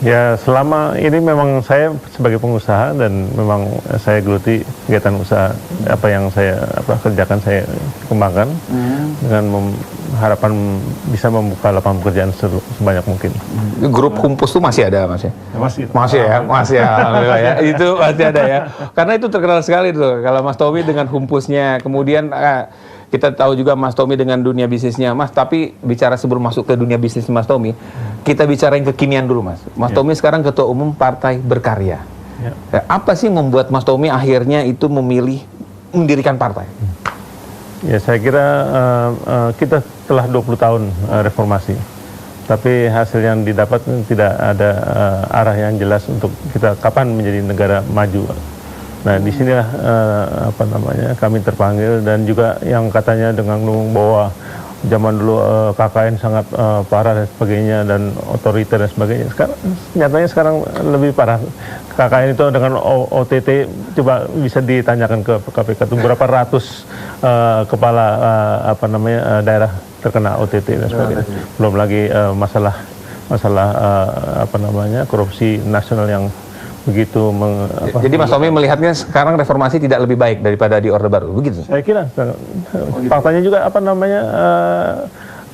Ya, selama ini memang saya sebagai pengusaha dan memang saya geluti kegiatan usaha apa yang saya kerjakan, saya kembangkan dengan harapan bisa membuka lapangan pekerjaan sebanyak mungkin. Grup Humpus itu masih ada, Mas ya? Masih ya, alhamdulillah ya. Itu masih ada ya. Karena itu terkenal sekali tuh kalau Mas Tommy dengan Humpusnya, kemudian kita tahu juga Mas Tommy dengan dunia bisnisnya, Mas. Tapi bicara sebelum masuk ke dunia bisnis Mas Tommy, kita bicara yang kekinian dulu, Mas. Mas Tommy sekarang Ketua Umum Partai Berkarya. Apa sih membuat Mas Tommy akhirnya itu memilih mendirikan partai? Ya, saya kira kita telah 20 tahun reformasi. Tapi hasil yang didapat tidak ada arah yang jelas untuk kita kapan menjadi negara maju. Nah, disinilah kami terpanggil, dan juga yang katanya dengan bahwa zaman dulu KKN sangat parah dan sebagainya dan otoriter dan sebagainya. Sekarang nyatanya sekarang lebih parah. KKN itu dengan OTT, coba bisa ditanyakan ke KPK itu berapa ratus kepala daerah terkena OTT dan sebagainya. Belum lagi masalah korupsi nasional yang begitu. Jadi Mas Tommy melihatnya sekarang reformasi tidak lebih baik daripada di Orde Baru, begitu? Saya kira faktanya juga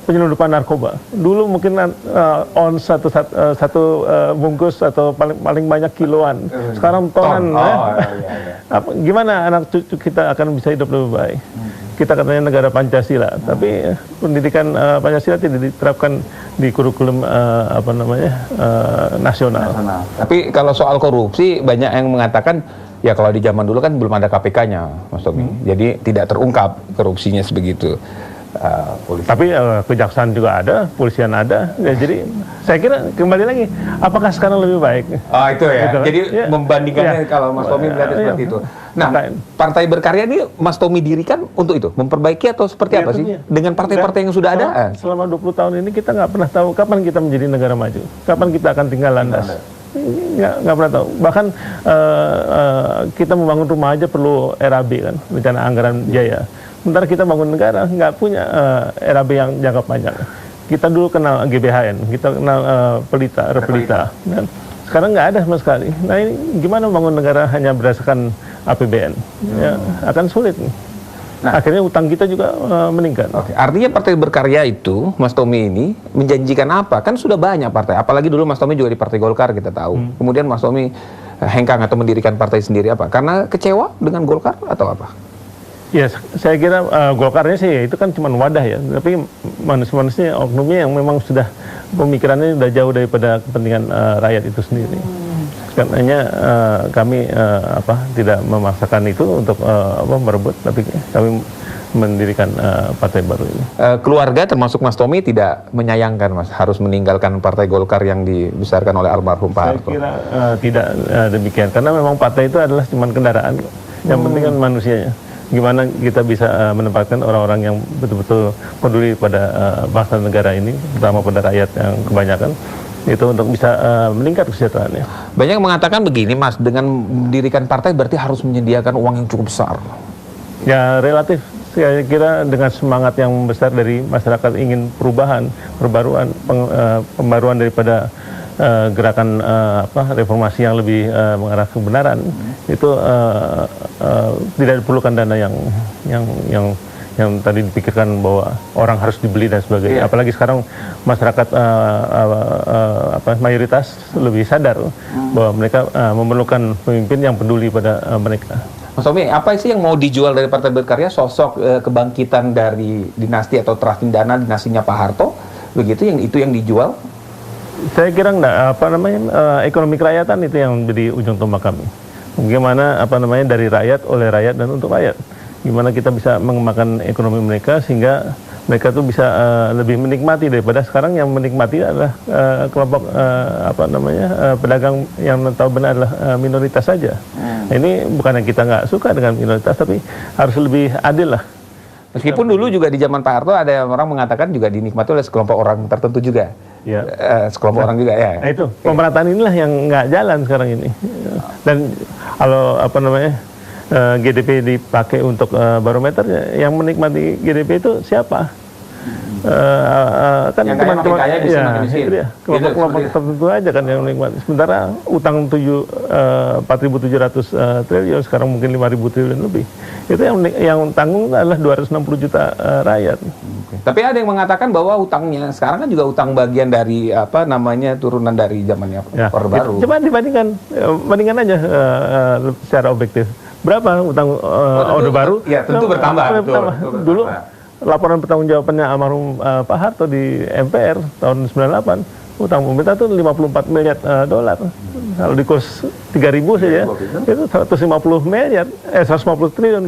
penyelundupan narkoba. Dulu mungkin on satu bungkus atau paling banyak kiloan. Sekarang tonan. Gimana anak cucu kita akan bisa hidup lebih baik? Kita katanya negara Pancasila, tapi pendidikan Pancasila tidak diterapkan di kurikulum nasional. Tapi kalau soal korupsi, banyak yang mengatakan ya kalau di zaman dulu kan belum ada KPK-nya, Mas Tommy. Jadi tidak terungkap korupsinya sebegitu. Tapi kejaksaan juga ada, polisian ada. Ya, jadi saya kira kembali lagi, apakah sekarang lebih baik? Oh itu ya. Gitu. Jadi membandingkannya kalau Mas Tommy melihat seperti itu. Nah, Partai Berkarya ini Mas Tommy dirikan untuk itu, memperbaiki atau seperti apa sih? Dengan partai-partai yang sudah ada? Selama 20 tahun ini kita nggak pernah tahu kapan kita menjadi negara maju, kapan kita akan tinggal landas. Nggak pernah tahu. Bahkan kita membangun rumah aja perlu RAB kan, rencana anggaran biaya. Sementara kita bangun negara nggak punya RAB yang jangka panjang. Kita dulu kenal GBHN, kita kenal Repelita. Dan sekarang nggak ada sama sekali. Nah, ini gimana bangun negara hanya berdasarkan APBN? Ya, akan sulit. Nah, akhirnya utang kita juga meningkat. Artinya Partai Berkarya itu, Mas Tommy ini menjanjikan apa? Kan sudah banyak partai. Apalagi dulu Mas Tommy juga di Partai Golkar kita tahu. Kemudian Mas Tommy hengkang atau mendirikan partai sendiri apa? Karena kecewa dengan Golkar atau apa? Ya, saya kira Golkarnya sih itu kan cuma wadah ya, tapi manusia-manusia, oknumnya yang memang sudah pemikirannya sudah jauh daripada kepentingan rakyat itu sendiri. Karenanya kami tidak memaksakan itu untuk merebut, tapi kami mendirikan partai baru ini. Keluarga termasuk Mas Tommy tidak menyayangkan, Mas, harus meninggalkan Partai Golkar yang dibesarkan oleh almarhum Pak Harto? Saya kira tidak demikian, karena memang partai itu adalah cuma kendaraan. Yang penting kan manusianya. Gimana kita bisa menempatkan orang-orang yang betul-betul peduli pada bangsa negara ini, terutama pada rakyat yang kebanyakan, itu untuk bisa meningkat kesejahteraannya. Banyak mengatakan begini, Mas, dengan mendirikan partai berarti harus menyediakan uang yang cukup besar. Ya, relatif. Saya kira dengan semangat yang besar dari masyarakat ingin perubahan, perbaruan, pembaruan daripada gerakan reformasi yang lebih mengarah kebenaran, itu tidak diperlukan dana yang tadi dipikirkan bahwa orang harus dibeli dan sebagainya. Apalagi sekarang masyarakat mayoritas lebih sadar bahwa mereka memerlukan pemimpin yang peduli pada mereka. Mas Tommy, apa sih yang mau dijual dari Partai Berkarya? Sosok kebangkitan dari dinasti atau Trastindana, dinastinya Pak Harto, begitu yang dijual? Saya kira ekonomi kerakyatan itu yang menjadi ujung tombak kami. Bagaimana dari rakyat, oleh rakyat, dan untuk rakyat. Gimana kita bisa mengembangkan ekonomi mereka sehingga mereka tuh bisa lebih menikmati daripada sekarang yang menikmati adalah kelompok pedagang yang tahu benar adalah minoritas saja. Ini bukan yang kita nggak suka dengan minoritas, tapi harus lebih adil lah. Meskipun dulu juga di zaman Pak Harto ada orang mengatakan juga dinikmati oleh sekelompok orang tertentu juga. Ya. Sekelompok orang juga ya. Nah, itu pemerataan inilah yang nggak jalan sekarang ini. Dan kalau GDP dipakai untuk barometernya, yang menikmati GDP itu siapa? Kan yang kaya makin kaya bisa makin miskin. Iya, kelompok tertentu aja kan yang menikmati. Sementara utang 4.700 triliun sekarang mungkin 5.000 triliun lebih. Itu yang tanggung adalah 260 juta rakyat. Tapi ada yang mengatakan bahwa utangnya sekarang kan juga utang bagian dari apa namanya turunan dari zamannya Orde Baru. Coba bandingkan aja secara objektif. Berapa utang Orde Baru? Ya tentu bertambah. Dulu laporan pertanggungjawabannya almarhum Pak Harto di MPR tahun 98, utang pemerintah itu 54 miliar dolar. Kalau di kurs 3.000 saja, itu 150 miliar, 150 triliun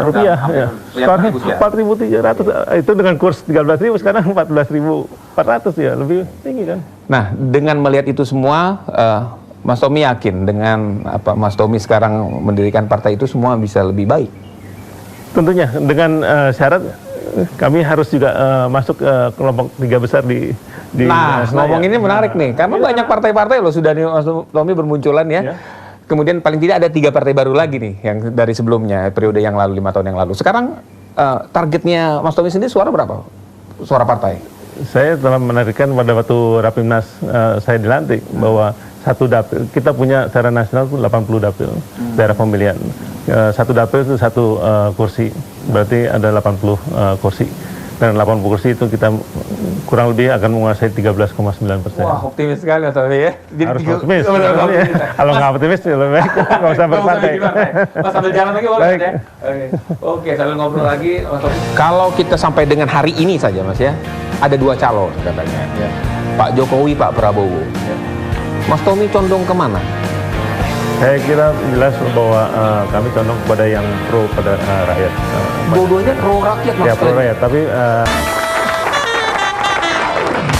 rupiah. Ya. Sekarang 4.700, itu dengan kurs 13.000, sekarang 14.400 ya, lebih tinggi kan. Nah, dengan melihat itu semua, Mas Tommy yakin dengan apa Mas Tommy sekarang mendirikan partai itu semua bisa lebih baik? Tentunya dengan syarat kami harus juga masuk ke kelompok 3 besar di Nah, ngomong ini menarik nih, karena banyak partai-partai loh sudah nih Mas Tommy bermunculan ya. Kemudian paling tidak ada 3 partai baru lagi nih yang dari sebelumnya periode yang lalu 5 tahun yang lalu. Sekarang targetnya Mas Tommy sendiri suara berapa? Suara partai? Saya telah menarikkan pada waktu Rapimnas saya dilantik bahwa satu dapil, kita punya secara nasional itu 80 dapil daerah pemilihan. Satu dapil itu satu kursi, berarti ada 80 kursi. Dan 80 kursi itu kita kurang lebih akan menguasai 13,9%. Wah, optimis sekali Mas Tommy ya. Jadi harus optimis. Kalau nggak optimis, lebih baik nggak usah berpartai. Mas sambil jalan lagi boleh ya? Oke, sambil ngobrol lagi Mas Tommy. Kalau kita sampai dengan hari ini saja Mas ya, ada 2 calon katanya. Ya. Pak Jokowi, Pak Prabowo. Ya. Mas Tommy condong kemana? Saya kira jelas bahwa kami condong kepada yang pro pada rakyat. Dua-duanya pro rakyat Mas. Ya pro rakyat, tapi